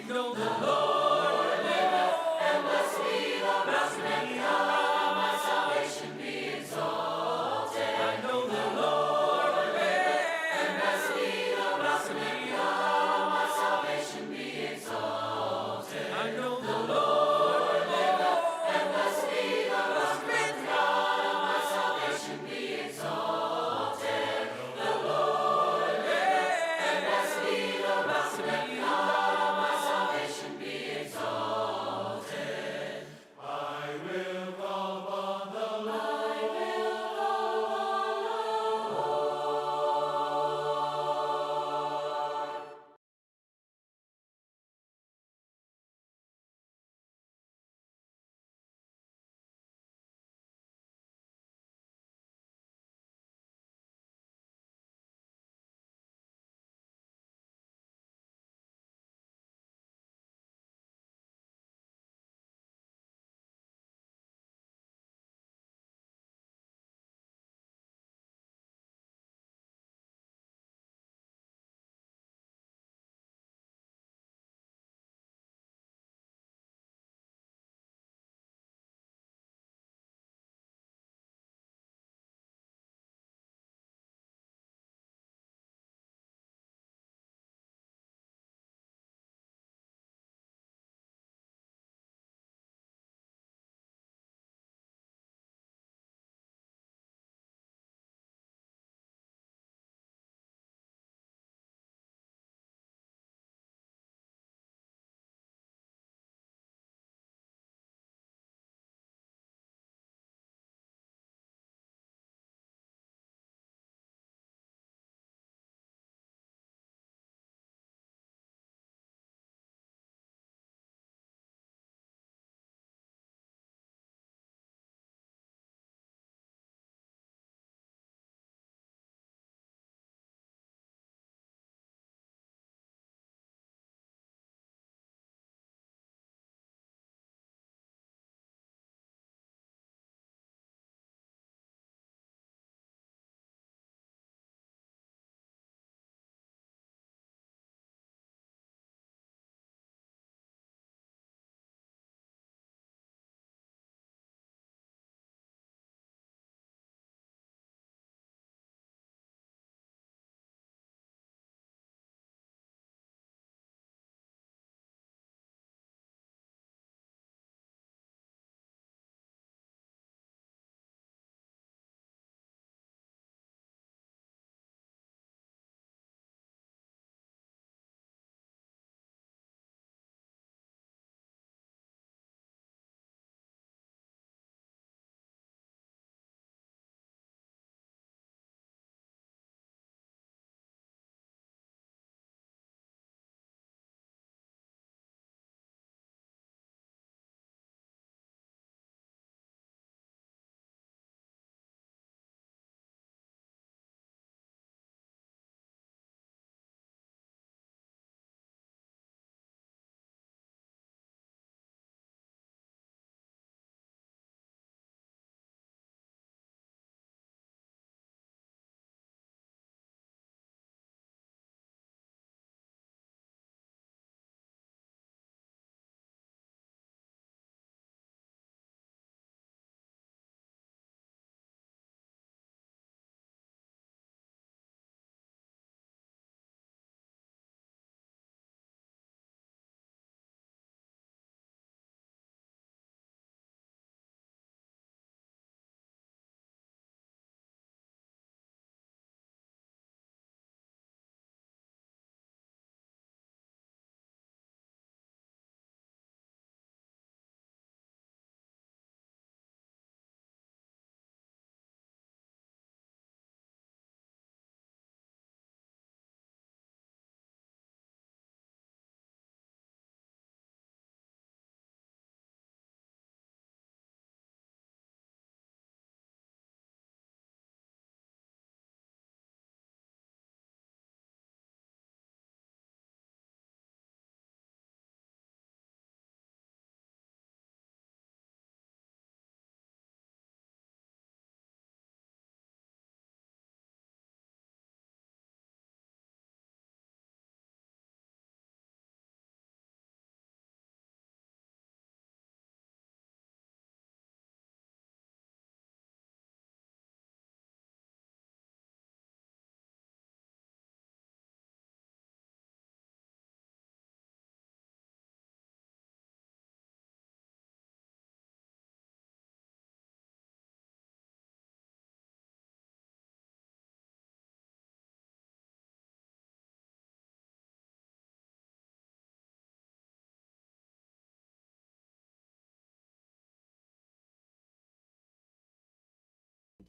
know the Lord liveth, and blessed be the rock my salvation be exalted. I know the Lord liveth, and blessed be the rock my salvation be exalted. I know the Lord liveth, and blessed be the rock my salvation be exalted. The Lord liveth, and blessed be the rock my salvation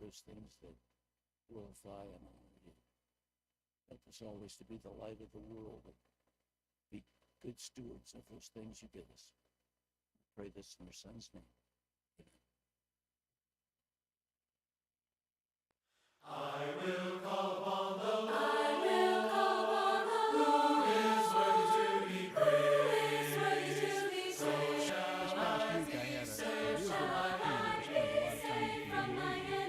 those things that glorify and honor you. Help us always to be the light of the world and be good stewards of those things you give us. I pray this in your Son's name. I will call upon the Lord. I will call upon the Lord. Who is worthy to be praised? Who is worthy to be praised? So shall This past week I had a really good opportunity to spend a lot of time with the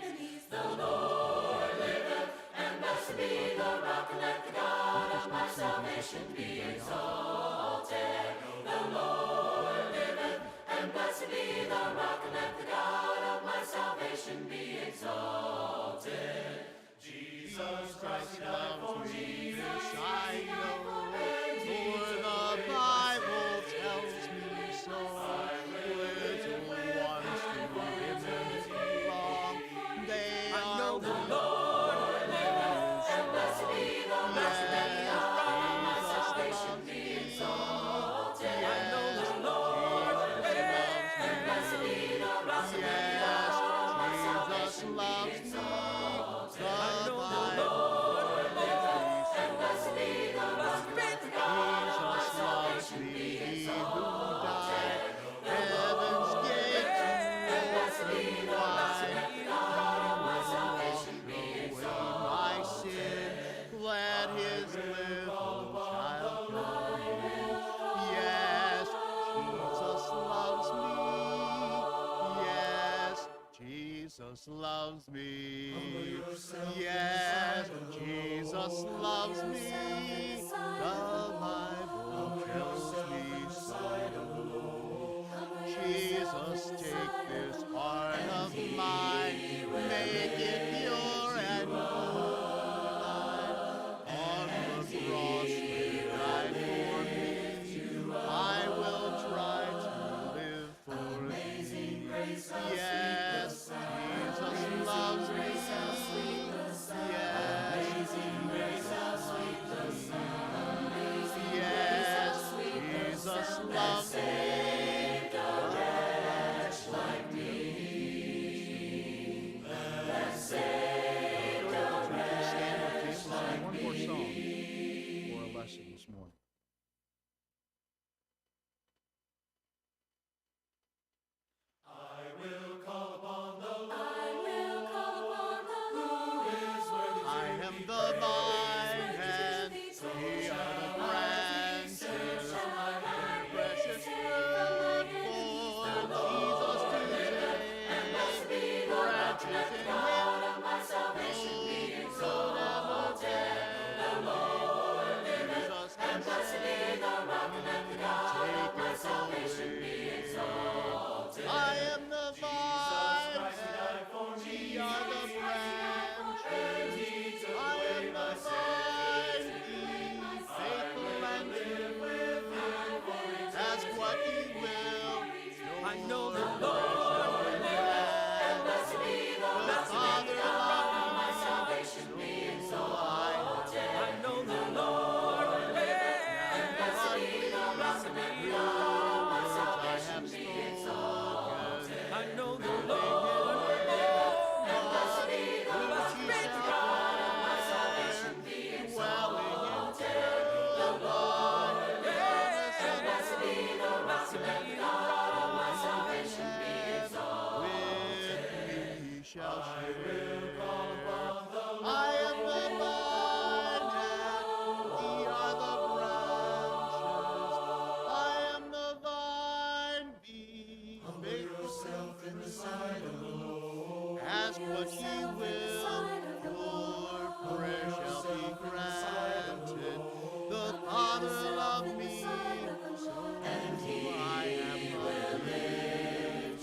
Indians. the Lord liveth, and blessed be the rock, and let the God of my salvation be exalted. The Lord liveth, and blessed be the rock, and let the God of my salvation be exalted. Jesus Christ, He died for me. Jesus, I know, for the Bible tells me so. Little ones to Him belong. They are The Lord liveth, and blessed be the rock, and let the God of my salvation be exalted. I know the Lord liveth, and blessed be the rock, and let the God of my salvation be exalted. I know the Lord liveth, and blessed be the rock, and let the God of my salvation be exalted. Heaven's gate And blessed be the rock, and let the God of my salvation be exalted. my sin. Let His little child come in. Yes, Jesus loves me. Yes, Jesus loves me. Yes, Jesus loves me. The Bible tells me so. Jesus, take this heart of mine, make it pure and good. On the cross you died for me. I will try to live for Thee. Yes, Jesus loves me. Yes, Jesus loves me. One more song for a lesson this morning. I will call upon the Lord. I will call upon the Lord. Who is worthy to I am the vine and ye are the branches. Precious fruit for Jesus to take. Branches in Him, of my salvation be exalted. The Lord liveth, Jesus and blessed be the rock, and let the God of my salvation be exalted. I am the vine Christ, He died for and me. ye are the branches. He took I away am my the vine, be faithful and true. Ask what He will. I know the Your Lord precious liveth, and friend. blessed be the Father God of my of salvation be me, exalted. I know the Lord liveth, and blessed be the rock, and let the God of my salvation be exalted. I know the Lord liveth, and blessed be the rock, and let the God of my salvation be exalted. The Lord liveth, and blessed be the rock, and let the God of my salvation be exalted. with me shall I share. will call upon the Lord. I am the vine and ye are the branches. I am the vine, be faithful. Yourself in the sight of the Lord. Ask what ye will, your prayer shall be granted. The Father loved me, so I am loved.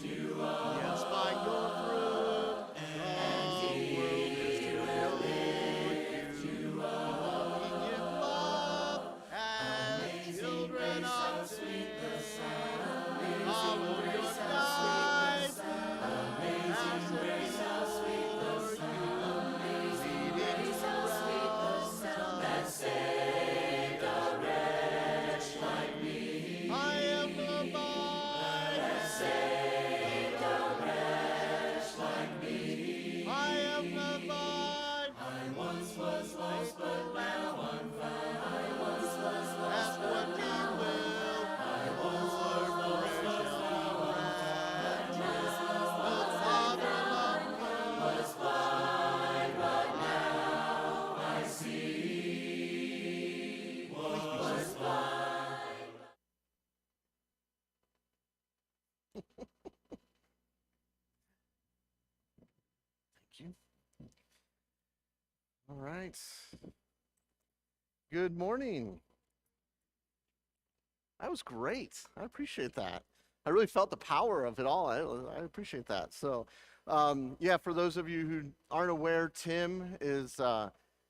Yes, by your fruit, the world is to know you. Walking in love as children of day. Follow your guidance. Amazing grace, how sweet the sound. you. All right. Good morning. That was great. I appreciate that. I really felt the power of it all. I appreciate that. So, yeah, for those of you who aren't aware, Tim is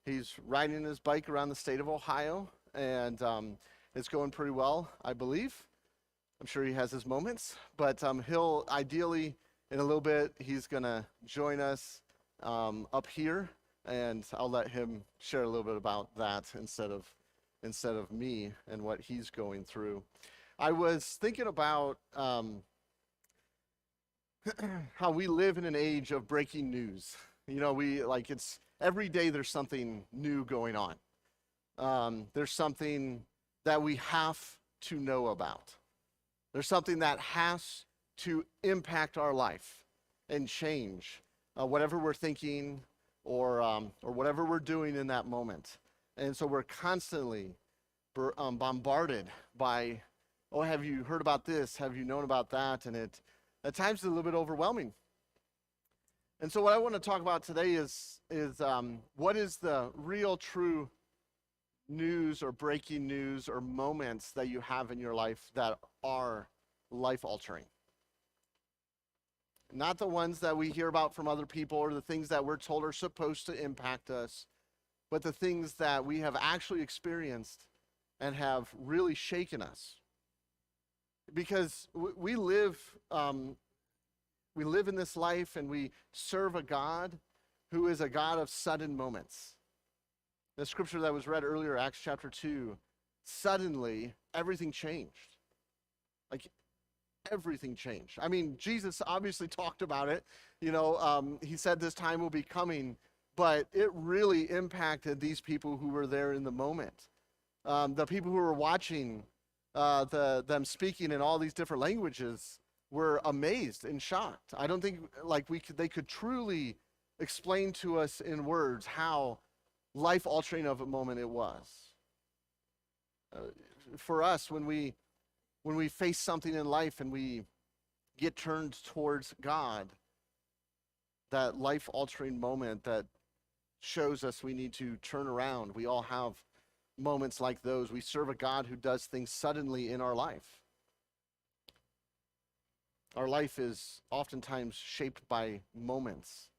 he's riding his bike around the state of Ohio, and it's going pretty well, I believe. I'm sure he has his moments, but he'll ideally, in a little bit, he's gonna join us up here, and I'll let him share a little bit about that instead of me and what he's going through. I was thinking about how we live in an age of breaking news. You know, it's every day there's something new going on. There's something that we have to know about. There's something that has to impact our life and change whatever we're thinking or whatever we're doing in that moment. And so we're constantly bombarded by, oh, have you heard about this? Have you known about that? And it at times is a little bit overwhelming. And so what I want to talk about today is what is the real true news or breaking news or moments that you have in your life that are life altering. Not the ones that we hear about from other people or the things that we're told are supposed to impact us, but the things that we have actually experienced and have really shaken us. Because we live in this life and we serve a God who is a God of sudden moments. The scripture that was read earlier, Acts chapter 2, suddenly everything changed. Like everything changed. I mean, Jesus obviously talked about it. You know, he said this time will be coming, but it really impacted these people who were there in the moment. The people who were watching them speaking in all these different languages were amazed and shocked. I don't think they could truly explain to us in words how life-altering of a moment it was. For us, when we face something in life and we get turned towards God, that life-altering moment that shows us we need to turn around. We all have moments like those. We serve a God who does things suddenly in our life. Our life is oftentimes shaped by moments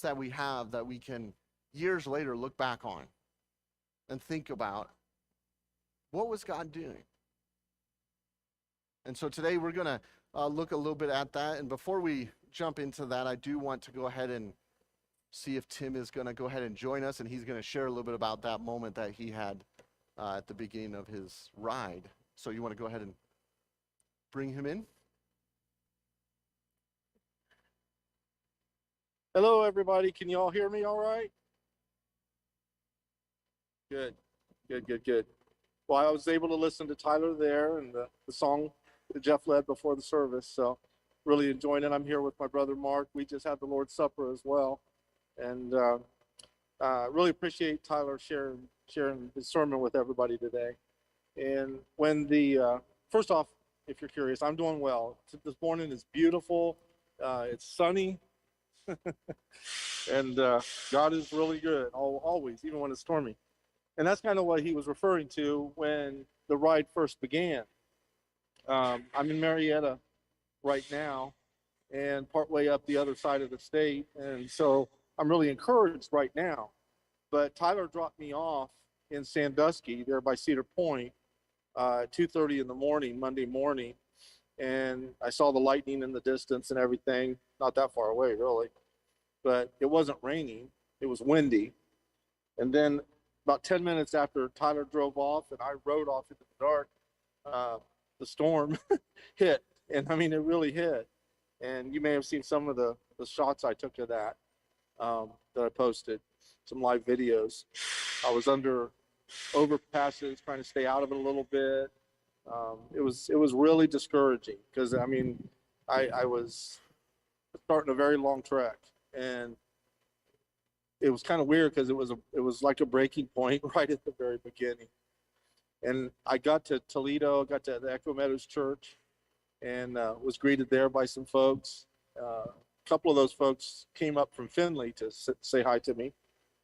that we have that we can years later look back on and think about, what was God doing? And so today we're going to look a little bit at that. And before we jump into that, I do want to go ahead and see if Tim is going to go ahead and join us, and he's going to share a little bit about that moment that he had at the beginning of his ride. So you want to go ahead and bring him in? Hello, everybody. Can you all hear me all right? Good. Well, I was able to listen to Tyler there and the song that Jeff led before the service, so really enjoying it. I'm here with my brother Mark. We just had the Lord's Supper as well, and really appreciate Tyler sharing his sermon with everybody today. And when first off, if you're curious, I'm doing well. This morning is beautiful. It's sunny. And God is really good, always, even when it's stormy. And that's kind of what he was referring to when the ride first began. I'm in Marietta right now and partway up the other side of the state. And so I'm really encouraged right now. But Tyler dropped me off in Sandusky there by Cedar Point, 2:30 in the morning, Monday morning. And I saw the lightning in the distance and everything, not that far away, really. But it wasn't raining, it was windy. And then about 10 minutes after Tyler drove off and I rode off into the dark, the storm hit. And I mean, it really hit. And you may have seen some of the shots I took of that, that I posted, some live videos. I was under overpasses, trying to stay out of it a little bit. It was really discouraging because, I mean, I was starting a very long trek. And it was kind of weird because it was like a breaking point right at the very beginning. And I got to Toledo, got to the Echo Meadows Church, and was greeted there by some folks. a couple of those folks came up from Findlay to say hi to me,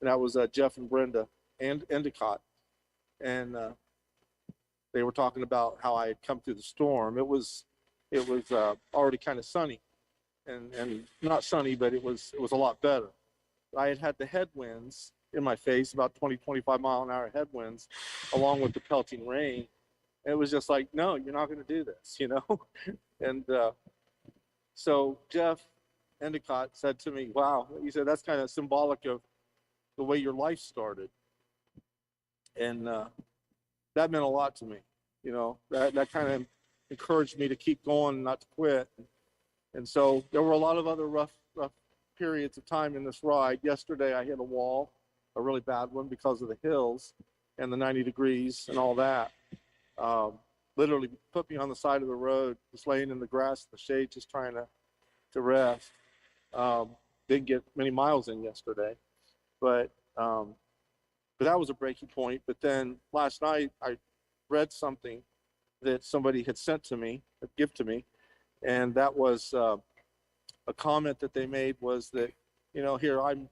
and that was Jeff and Brenda and Endicott, and they were talking about how I had come through the storm. It was already kind of sunny, and not sunny, but it was a lot better. I had the headwinds in my face, about 20, 25 mile an hour headwinds, along with the pelting rain. And it was just like, no, you're not going to do this, And so Jeff Endicott said to me, wow, he said, that's kind of symbolic of the way your life started. And that meant a lot to me. That kind of encouraged me to keep going, not to quit. And so there were a lot of other rough periods of time in this ride. Yesterday, I hit a wall, a really bad one because of the hills and the 90 degrees and all that. Literally put me on the side of the road, just laying in the grass, in the shade, just trying to rest. Didn't get many miles in yesterday, but that was a breaking point. But then last night, I read something that somebody had sent to me, a gift to me, and that was a comment that they made was that, here I'm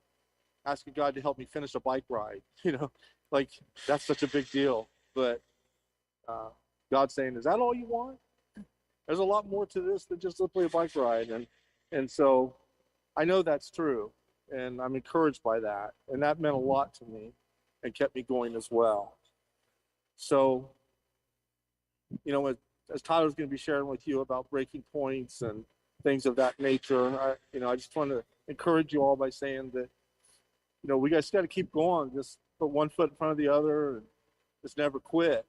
asking God to help me finish a bike ride, like that's such a big deal. But God's saying, is that all you want? There's a lot more to this than just simply a bike ride. And so I know that's true, and I'm encouraged by that. And that meant a lot to me and kept me going as well. So, as Tyler's going to be sharing with you about breaking points and things of that nature, I just want to encourage you all by saying that, we guys got to keep going. Just put one foot in front of the other and just never quit.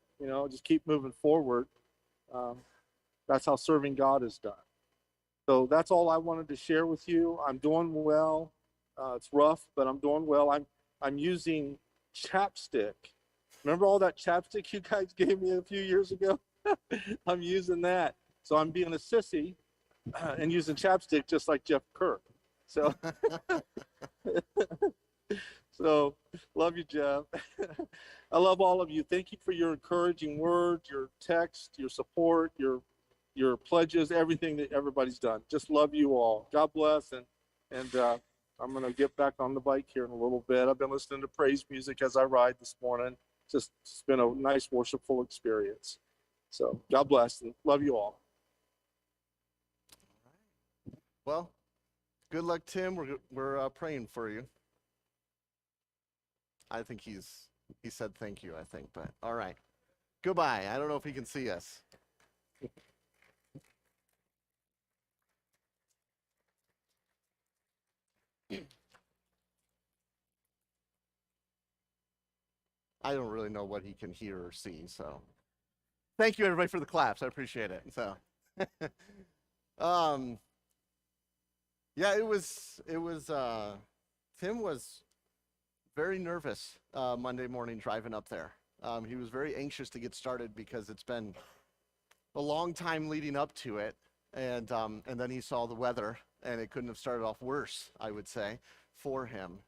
Just keep moving forward. That's how serving God is done. So that's all I wanted to share with you. I'm doing well. It's rough, but I'm doing well. I'm using chapstick. Remember all that chapstick you guys gave me a few years ago? I'm using that. So I'm being a sissy and using chapstick just like Jeff Kirk. So, so love you, Jeff. I love all of you. Thank you for your encouraging words, your text, your support, your pledges, everything that everybody's done. Just love you all. God bless. And I'm going to get back on the bike here in a little bit. I've been listening to praise music as I ride this morning. It's been a nice worshipful experience. So God bless and love you all. Well, good luck, Tim. We're praying for you. I think he said thank you, I think, but all right. Goodbye. I don't know if he can see us. I don't really know what he can hear or see, so thank you everybody for the claps. I appreciate it. So yeah, it was Tim was very nervous Monday morning driving up there. He was very anxious to get started because it's been a long time leading up to it, and then he saw the weather, and it couldn't have started off worse, I would say, for him.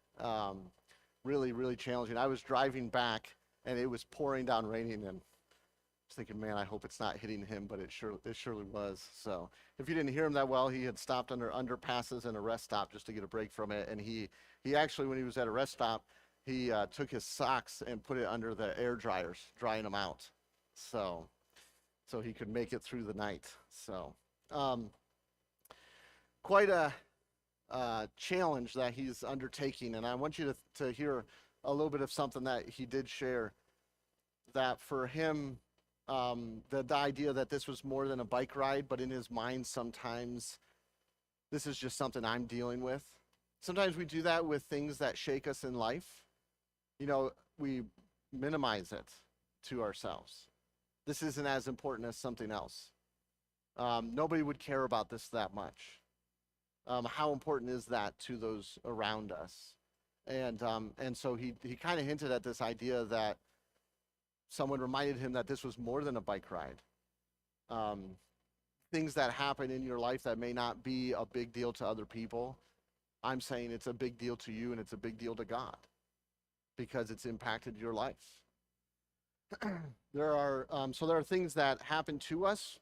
Really, really challenging. I was driving back, and it was pouring down, raining, and I was thinking, man, I hope it's not hitting him, but it surely was. So if you didn't hear him that well, he had stopped under underpasses and a rest stop just to get a break from it, and he actually, when he was at a rest stop, he took his socks and put it under the air dryers, drying them out, so he could make it through the night. So quite a challenge that he's undertaking, and I want you to hear a little bit of something that he did share, that for him, the idea that this was more than a bike ride, but in his mind sometimes this is just something I'm dealing with. Sometimes we do that with things that shake us in life. We minimize it to ourselves. This isn't as important as something else. Nobody would care about this that much. How important is that to those around us? And so he kind of hinted at this idea that someone reminded him that this was more than a bike ride. Things that happen in your life that may not be a big deal to other people, I'm saying it's a big deal to you, and it's a big deal to God because it's impacted your life. There are things that happen to us.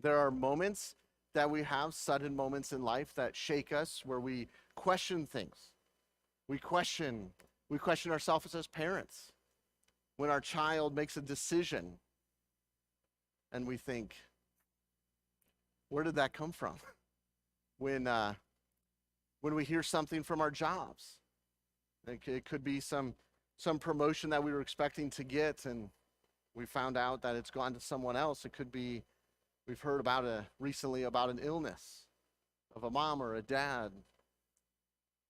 There are moments that we have sudden moments in life that shake us, where we question things. We question ourselves as parents. When our child makes a decision and we think, where did that come from? When we hear something from our jobs, it could be some promotion that we were expecting to get and we found out that it's gone to someone else. It could be, we've heard recently about an illness of a mom or a dad.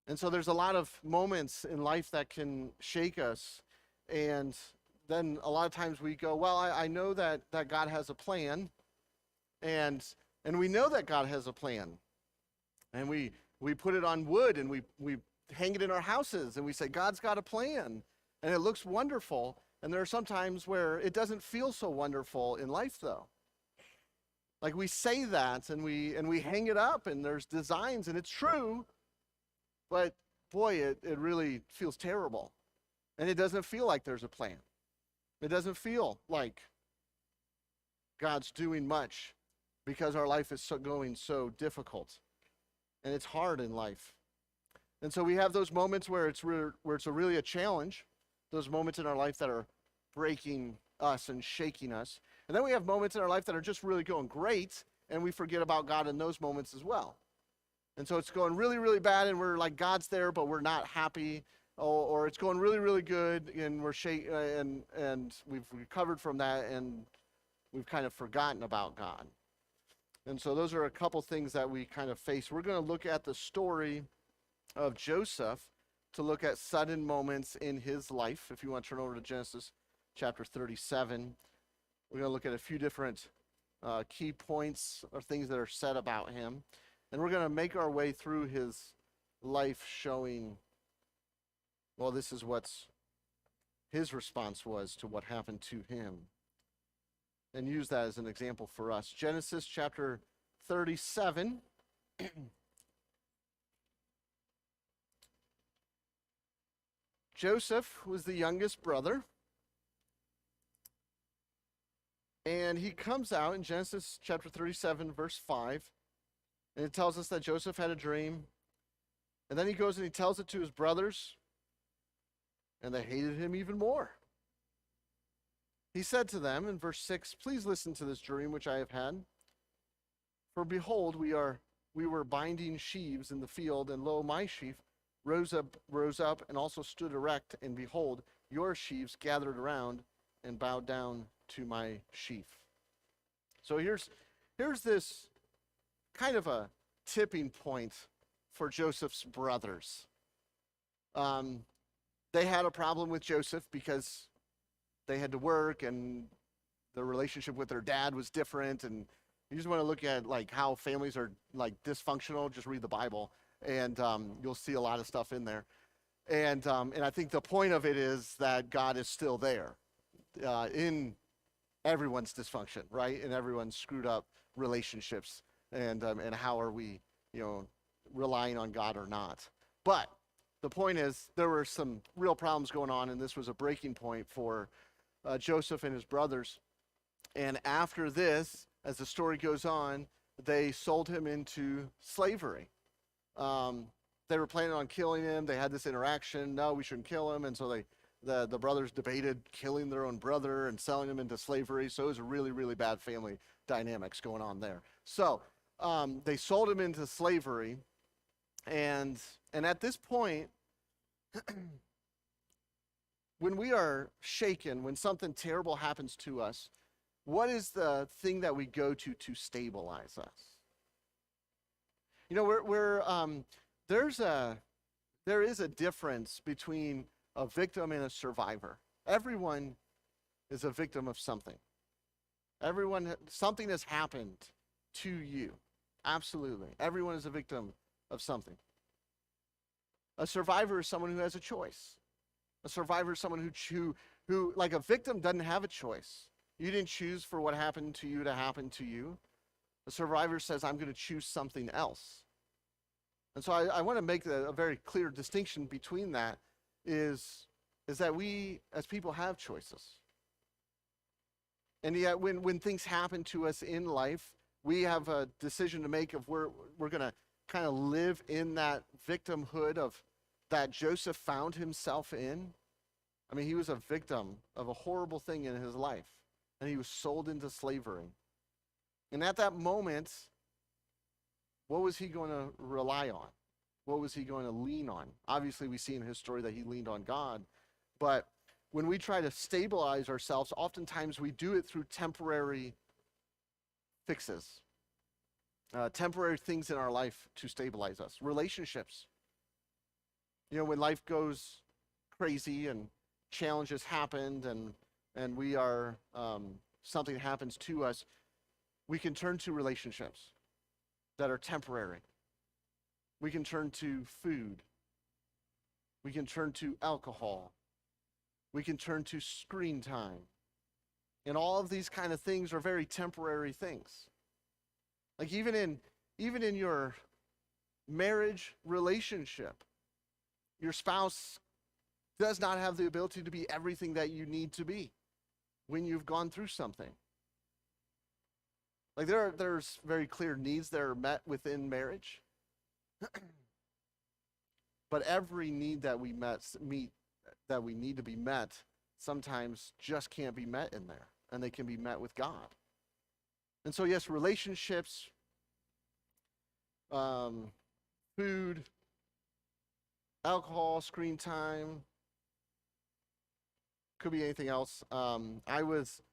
And so there's a lot of moments in life that can shake us. And then a lot of times we go, well, I know that God has a plan. And we know that God has a plan. And we put it on wood and we hang it in our houses and we say, God's got a plan. And it looks wonderful. And there are some times where it doesn't feel so wonderful in life, though. Like we say that and we hang it up and there's designs and it's true. But boy, it really feels terrible. And it doesn't feel like there's a plan. It doesn't feel like God's doing much because our life is going so difficult. And it's hard in life. And so we have those moments where it's really a challenge, those moments in our life that are breaking us and shaking us. And then we have moments in our life that are just really going great, and we forget about God in those moments as well. And so it's going really, really bad, and we're like, God's there, but we're not happy. Or it's going really, really good, and we're and we've recovered from that, and we've kind of forgotten about God. And so those are a couple things that we kind of face. We're going to look at the story of Joseph to look at sudden moments in his life. If you want to turn over to Genesis chapter 37, we're going to look at a few different key points or things that are said about him. And we're going to make our way through his life showing, well, this is what his response was to what happened to him. And use that as an example for us. Genesis chapter 37. Joseph was the youngest brother. And he comes out in Genesis chapter 37, verse 5. And it tells us that Joseph had a dream. And then he goes and he tells it to his brothers. And they hated him even more. He said to them in verse 6, please listen to this dream which I have had. For behold, we were binding sheaves in the field, and lo, my sheaf rose up and also stood erect, and behold, your sheaves gathered around and bowed down to my sheaf. So here's this kind of a tipping point for Joseph's brothers. They had a problem with Joseph because they had to work and their relationship with their dad was different. And you just want to look at like how families are like dysfunctional, just read the Bible and you'll see a lot of stuff in there. And I think the point of it is that God is still there in everyone's dysfunction, right? In everyone's screwed up relationships and how are we, relying on God or not. But the point is there were some real problems going on, and this was a breaking point for Joseph and his brothers. And after this, as the story goes on, they sold him into slavery. They were planning on killing him. They had this interaction. No, we shouldn't kill him. And so the brothers debated killing their own brother and selling him into slavery. So it was a really, really bad family dynamics going on there. So they sold him into slavery. And at this point, when we are shaken, when something terrible happens to us, what is the thing that we go to stabilize us? There is a difference between a victim and a survivor. Everyone is a victim of something. Something has happened to you. Absolutely. Everyone is a victim of something. A survivor is someone who has a choice. A survivor is someone who like a victim doesn't have a choice. You didn't choose for what happened to you to happen to you. A survivor says, I'm going to choose something else. And so I want to make a very clear distinction between that is that we as people have choices. And yet when things happen to us in life, We have a decision to make of where we're going to kind of live in that victimhood of that Joseph found himself in. I mean, he was a victim of a horrible thing in his life, and he was sold into slavery. And at that moment, what was he going to rely on? What was he going to lean on? Obviously, we see in his story that he leaned on God, but when we try to stabilize ourselves, oftentimes we do it through temporary fixes, temporary things in our life to stabilize us. Relationships. When life goes crazy and challenges happened and we are, something happens to us, we can turn to relationships that are temporary. We can turn to food. We can turn to alcohol. We can turn to screen time. And all of these kind of things are very temporary things. Like even in your marriage relationship, your spouse does not have the ability to be everything that you need to be when you've gone through something. Like there's very clear needs that are met within marriage. But every need that we that we need to be met sometimes just can't be met in there, and they can be met with God. And so yes, relationships, food, alcohol, screen time, could be anything else. I was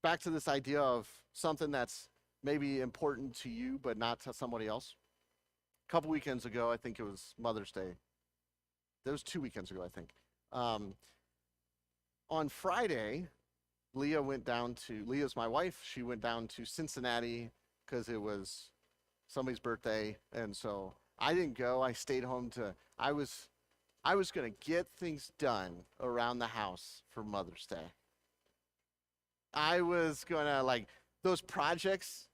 back to this idea of something that's maybe important to you but not to somebody else. A couple weekends ago, I think it was Mother's Day. That was 2 weekends ago, I think. On Friday, Leah's my wife, she went down to Cincinnati because it was somebody's birthday, and so I didn't go. I stayed home I was going to get things done around the house for Mother's Day. I was going to, like, those projects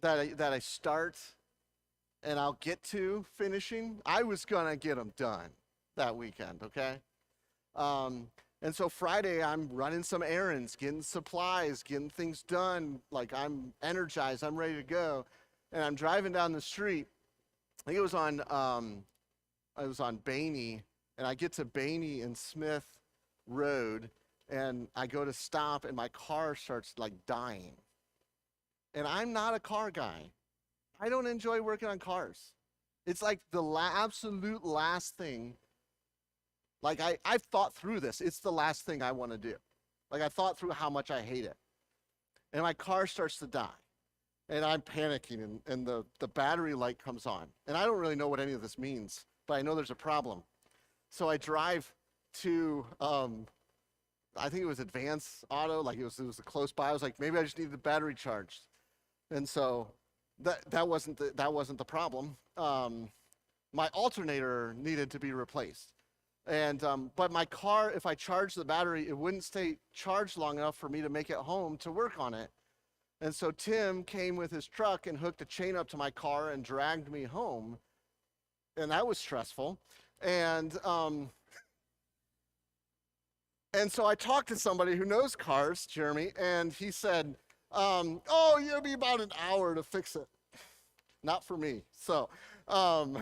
that I start and I'll get to finishing, I was going to get them done that weekend, okay? And so Friday, I'm running some errands, getting supplies, getting things done. Like, I'm energized, I'm ready to go. And I'm driving down the street. I think it was on Bainey, and I get to Bainey and Smith Road, and I go to stop, and my car starts, like, dying. And I'm not a car guy. I don't enjoy working on cars. It's like the absolute last thing. Like, I've thought through this. It's the last thing I want to do. Like, I thought through how much I hate it. And my car starts to die. And I'm panicking, and the battery light comes on. And I don't really know what any of this means, but I know there's a problem. So I drive to, I think it was Advance Auto, like it was close by. I was like, maybe I just need the battery charged. And so that wasn't the problem. My alternator needed to be replaced. And but my car, if I charged the battery, it wouldn't stay charged long enough for me to make it home to work on it. And so Tim came with his truck and hooked a chain up to my car and dragged me home. And that was stressful. And so I talked to somebody who knows cars, Jeremy, and he said, oh, it'll be about an hour to fix it. Not for me. So I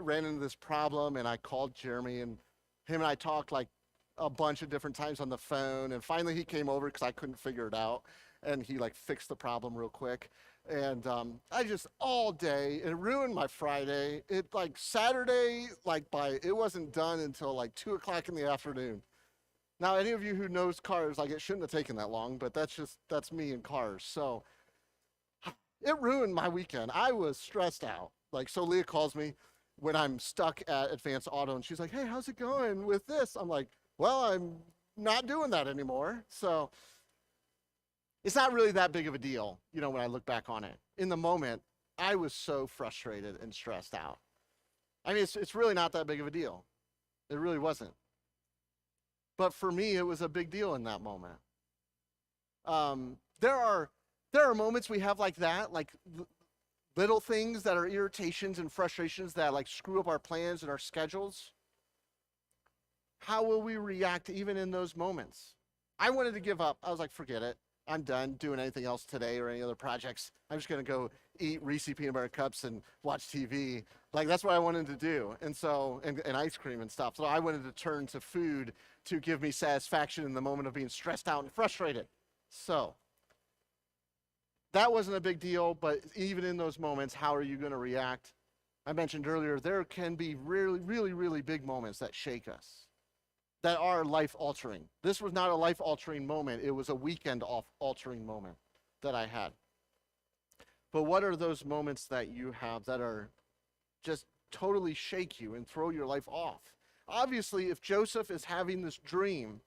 ran into this problem, and I called Jeremy, and him and I talked like a bunch of different times on the phone, and finally he came over because I couldn't figure it out, and he like fixed the problem real quick. And I just all day, it ruined my Friday. It like Saturday, it wasn't done until like 2 o'clock in the afternoon. Now, any of you who knows cars, like it shouldn't have taken that long, but that's me in cars. So it ruined my weekend. I was stressed out. Like, so Leah calls me when I'm stuck at Advance Auto, and she's like, hey, how's it going with this? I'm like, well, I'm not doing that anymore. So it's not really that big of a deal, when I look back on it. In the moment, I was so frustrated and stressed out. I mean, it's really not that big of a deal. It really wasn't. But for me, it was a big deal in that moment. There are moments we have like that, like little things that are irritations and frustrations that like screw up our plans and our schedules. How will we react even in those moments? I wanted to give up. I was like, forget it. I'm done doing anything else today or any other projects. I'm just going to go eat Reese peanut butter cups and watch TV. Like, that's what I wanted to do. And so, and ice cream and stuff. So I wanted to turn to food to give me satisfaction in the moment of being stressed out and frustrated. So that wasn't a big deal, but even in those moments, how are you going to react? I mentioned earlier, there can be really, really, really big moments that shake us, that are life-altering. This was not a life-altering moment. It was a weekend-altering moment that I had. But what are those moments that you have that are just totally shake you and throw your life off? Obviously, if Joseph is having this dream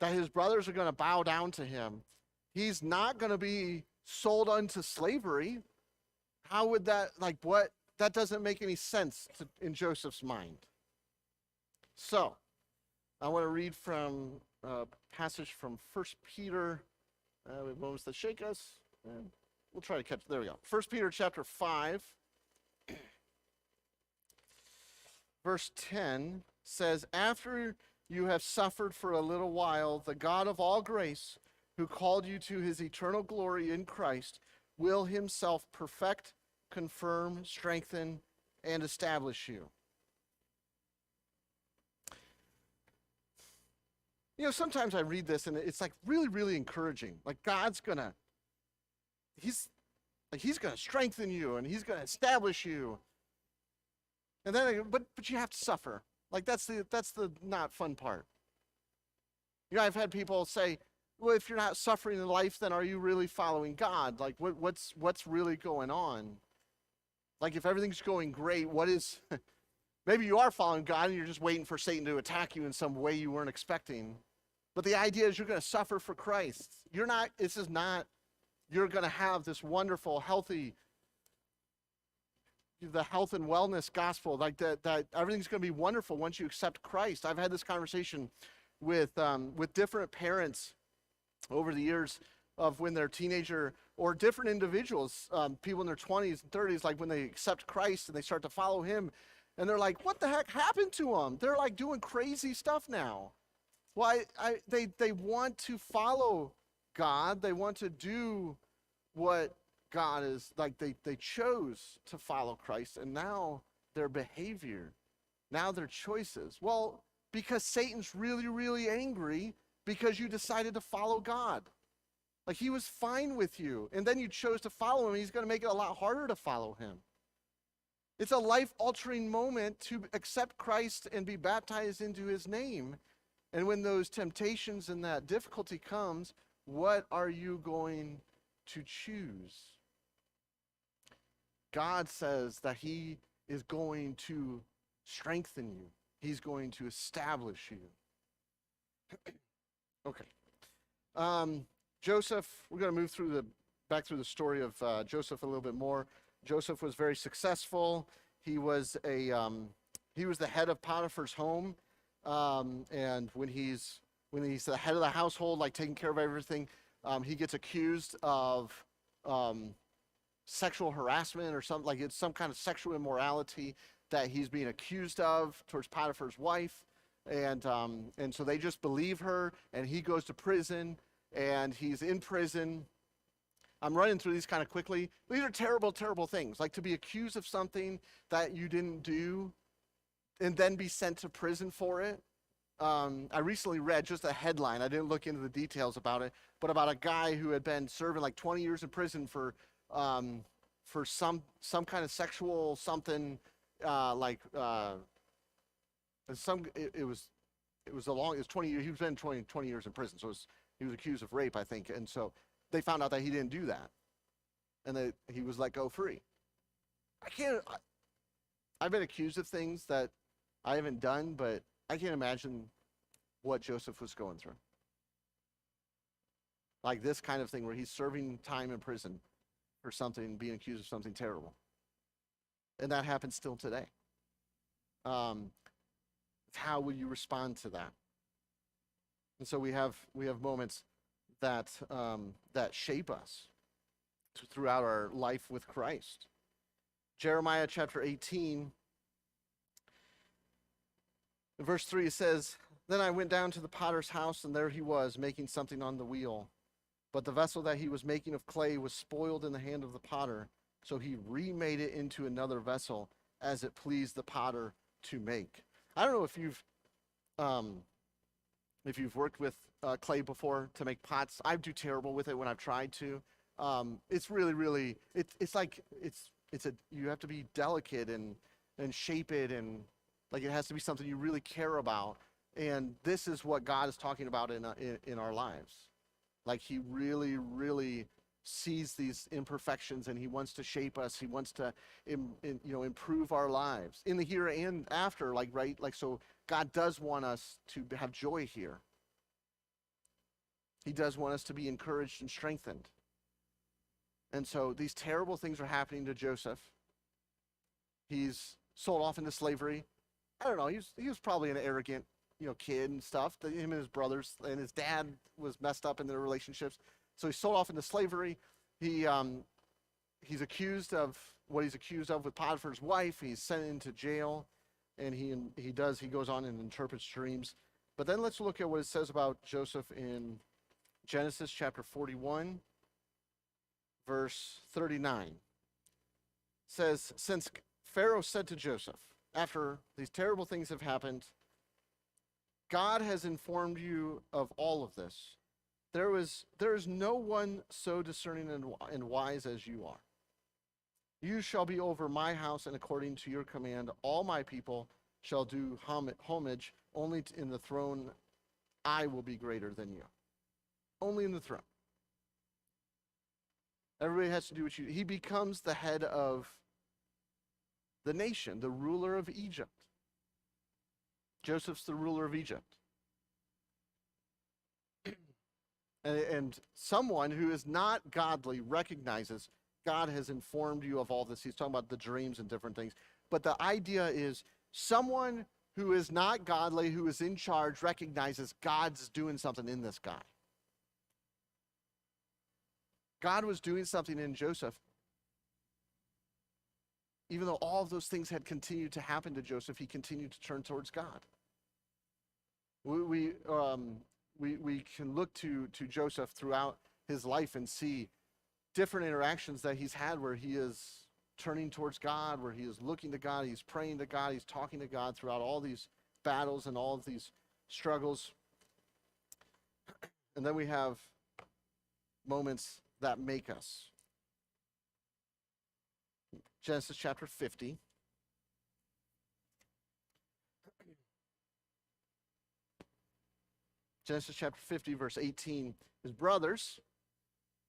that his brothers are going to bow down to him, he's not going to be sold unto slavery. How would that, that doesn't make any sense in Joseph's mind. So, I want to read from a passage from 1 Peter. We have moments that shake us. And we'll try to catch, there we go. 1 Peter chapter 5, verse 10 says, "After you have suffered for a little while, the God of all grace, who called you to his eternal glory in Christ, will himself perfect, confirm, strengthen, and establish you." You know, sometimes I read this and it's like really, really encouraging. Like God's gonna, he's gonna strengthen you and he's gonna establish you. And then, but you have to suffer. Like that's the not fun part. You know, I've had people say, well, if you're not suffering in life, then are you really following God? Like what's really going on? Like if everything's going great, what is, maybe you are following God and you're just waiting for Satan to attack you in some way you weren't expecting. But the idea is you're going to suffer for Christ. You're going to have this wonderful, healthy, the health and wellness gospel, like that everything's going to be wonderful once you accept Christ. I've had this conversation with different parents over the years of when they're teenager or different individuals, people in their 20s and 30s, like when they accept Christ and they start to follow him, and they're like, what the heck happened to them? They're like doing crazy stuff now. Well, they want to follow God. They want to do what God is, like they chose to follow Christ, and now their behavior, now their choices. Well, because Satan's really, really angry because you decided to follow God. Like he was fine with you, and then you chose to follow him. He's going to make it a lot harder to follow him. It's a life-altering moment to accept Christ and be baptized into his name. And when those temptations and that difficulty comes, what are you going to choose? God says that he is going to strengthen you. He's going to establish you. Okay. Joseph, we're going to move back through the story of Joseph a little bit more. Joseph was very successful. He was the head of Potiphar's home. And when he's the head of the household, like taking care of everything, he gets accused of sexual harassment or something, like it's some kind of sexual immorality that he's being accused of towards Potiphar's wife. And so they just believe her, and he goes to prison, and he's in prison. I'm running through these kind of quickly. These are terrible, terrible things, like to be accused of something that you didn't do and then be sent to prison for it. I recently read just a headline. I didn't look into the details about it, but about a guy who had been serving like 20 years in prison for some kind of sexual something, it was 20 years. He was been 20 years in prison, so he was accused of rape, I think, and so they found out that he didn't do that, and that he was let go free. I've been accused of things that I haven't done, but I can't imagine what Joseph was going through. Like this kind of thing where he's serving time in prison for something, being accused of something terrible. And that happens still today. How will you respond to that? And so we have moments that shape us throughout our life with Christ. Jeremiah chapter 18, in verse 3, it says, "Then I went down to the potter's house, and there he was, making something on the wheel. But the vessel that he was making of clay was spoiled in the hand of the potter, so he remade it into another vessel as it pleased the potter to make. I don't know if you've worked with clay before to make pots. I do terrible with it when I've tried to. It's really you have to be delicate and shape it, and like it has to be something you really care about. And this is what God is talking about in our lives. Like he really sees these imperfections, and he wants to shape us. He wants to improve our lives in the here and after. So God does want us to have joy here. He does want us to be encouraged and strengthened. And so these terrible things are happening to Joseph. He's sold off into slavery. I don't know, he was probably an arrogant, kid and stuff. Him and his brothers and his dad was messed up in their relationships. So he's sold off into slavery. He's accused of what he's accused of with Potiphar's wife. He's sent into jail, and he goes on and interprets dreams. But then let's look at what it says about Joseph in Genesis chapter 41, verse 39. It says, since Pharaoh said to Joseph, after these terrible things have happened, God has informed you of all of this. There is no one so discerning and wise as you are. You shall be over my house, and according to your command, all my people shall do homage. Only in the throne I will be greater than you. Only in the throne. Everybody has to do what you do. He becomes the head of the nation, the ruler of Egypt. Joseph's the ruler of Egypt. And someone who is not godly recognizes God has informed you of all this. He's talking about the dreams and different things. But the idea is someone who is not godly, who is in charge, recognizes God's doing something in this guy. God was doing something in Joseph. Even though all of those things had continued to happen to Joseph, he continued to turn towards God. We can look to Joseph throughout his life and see different interactions that he's had where he is turning towards God, where he is looking to God, he's praying to God, he's talking to God throughout all these battles and all of these struggles. And then we have moments that make us. Genesis chapter 50. Genesis chapter 50, verse 18. His brothers,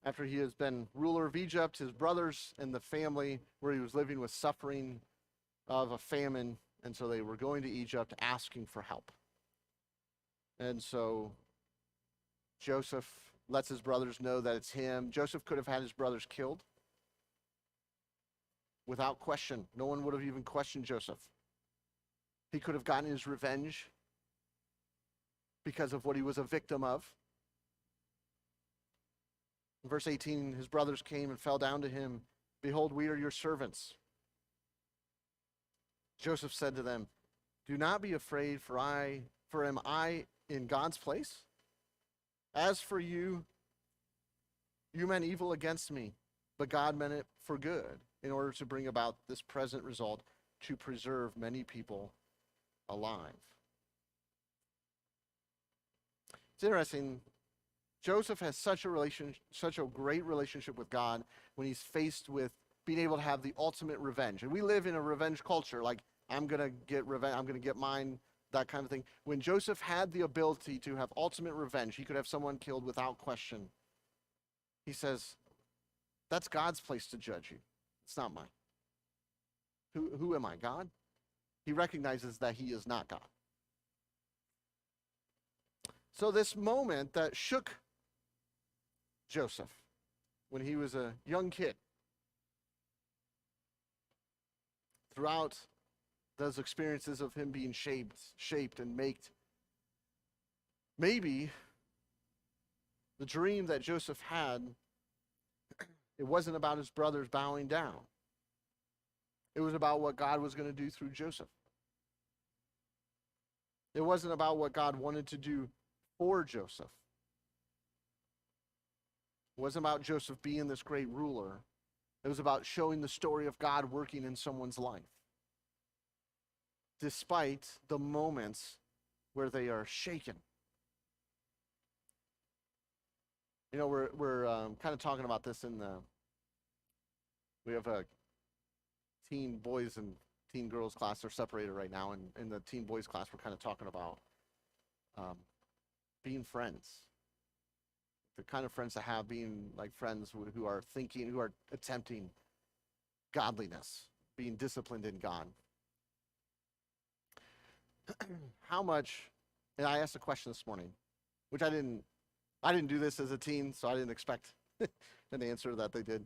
after he has been ruler of Egypt, his brothers and the family where he was living was suffering of a famine, and so they were going to Egypt asking for help. And so Joseph lets his brothers know that it's him. Joseph could have had his brothers killed without question. No one would have even questioned Joseph. He could have gotten his revenge because of what he was a victim of. In verse 18, his brothers came and fell down to him. Behold, we are your servants. Joseph said to them, do not be afraid, for am I in God's place? As for you, you meant evil against me, but God meant it for good, in order to bring about this present result, to preserve many people alive. It's interesting. Joseph has such a great relationship with God when he's faced with being able to have the ultimate revenge. And we live in a revenge culture, like I'm going to get revenge, I'm going to get mine, that kind of thing. When Joseph had the ability to have ultimate revenge, he could have someone killed without question. He says, that's God's place to judge you. It's not mine. Who am I, God? He recognizes that he is not God. So this moment that shook Joseph when he was a young kid, throughout those experiences of him being shaped and made, maybe the dream that Joseph had, it wasn't about his brothers bowing down. It was about what God was going to do through Joseph. It wasn't about what God wanted to do for Joseph. It wasn't about Joseph being this great ruler. It was about showing the story of God working in someone's life, despite the moments where they are shaken. You know, we're kind of talking about this we have a teen boys and teen girls class. They're separated right now, and in the teen boys class, we're kind of talking about being friends. The kind of friends to have, being like friends who are attempting godliness, being disciplined in God. How much, and I asked a question this morning, which I didn't do this as a teen, so I didn't expect an answer that they did.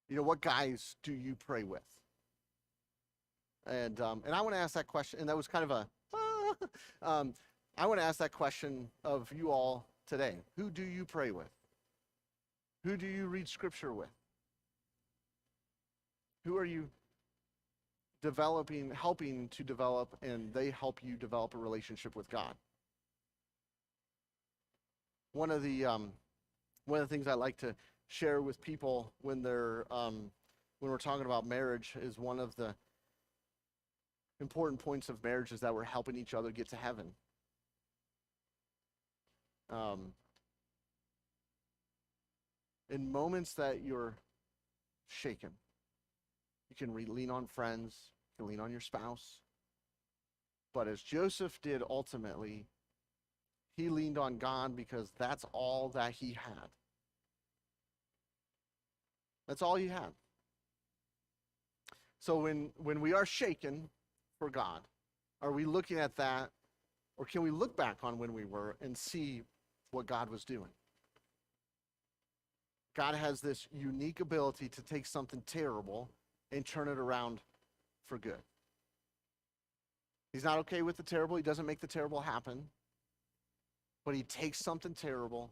What guys do you pray with? And I want to ask that question, and that was kind of I want to ask that question of you all today. Who do you pray with? Who do you read scripture with? Who are you helping to develop, and they help you develop a relationship with God? One of the things I like to share with people when we're talking about marriage is one of the important points of marriage is that we're helping each other get to heaven. In moments that you're shaken, you can lean on friends, you can lean on your spouse. But as Joseph did ultimately, he leaned on God because that's all that he had. That's all he had. So when we are shaken for God, are we looking at that, or can we look back on when we were and see what God was doing? God has this unique ability to take something terrible and turn it around for good. He's not okay with the terrible. He doesn't make the terrible happen. But he takes something terrible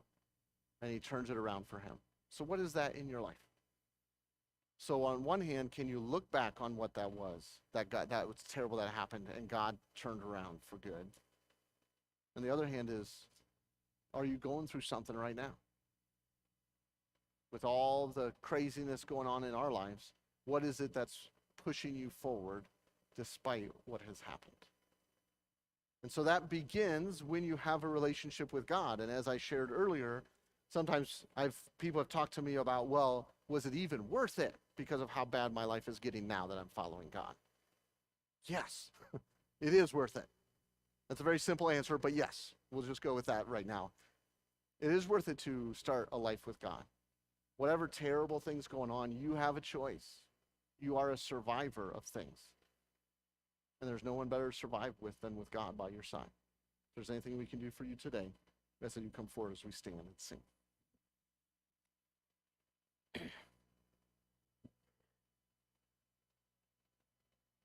and he turns it around for him. So what is that in your life? So on one hand, can you look back on what that was? That was terrible that happened and God turned around for good. And the other hand is, are you going through something right now? With all the craziness going on in our lives, what is it that's pushing you forward despite what has happened? And so that begins when you have a relationship with God. And as I shared earlier, sometimes people have talked to me about, well, was it even worth it because of how bad my life is getting now that I'm following God? Yes, it is worth it. That's a very simple answer, but yes, we'll just go with that right now. It is worth it to start a life with God. Whatever terrible things going on, you have a choice. You are a survivor of things. And there's no one better to survive with than with God by your side. If there's anything we can do for you today, I ask that you come forward as we stand and sing.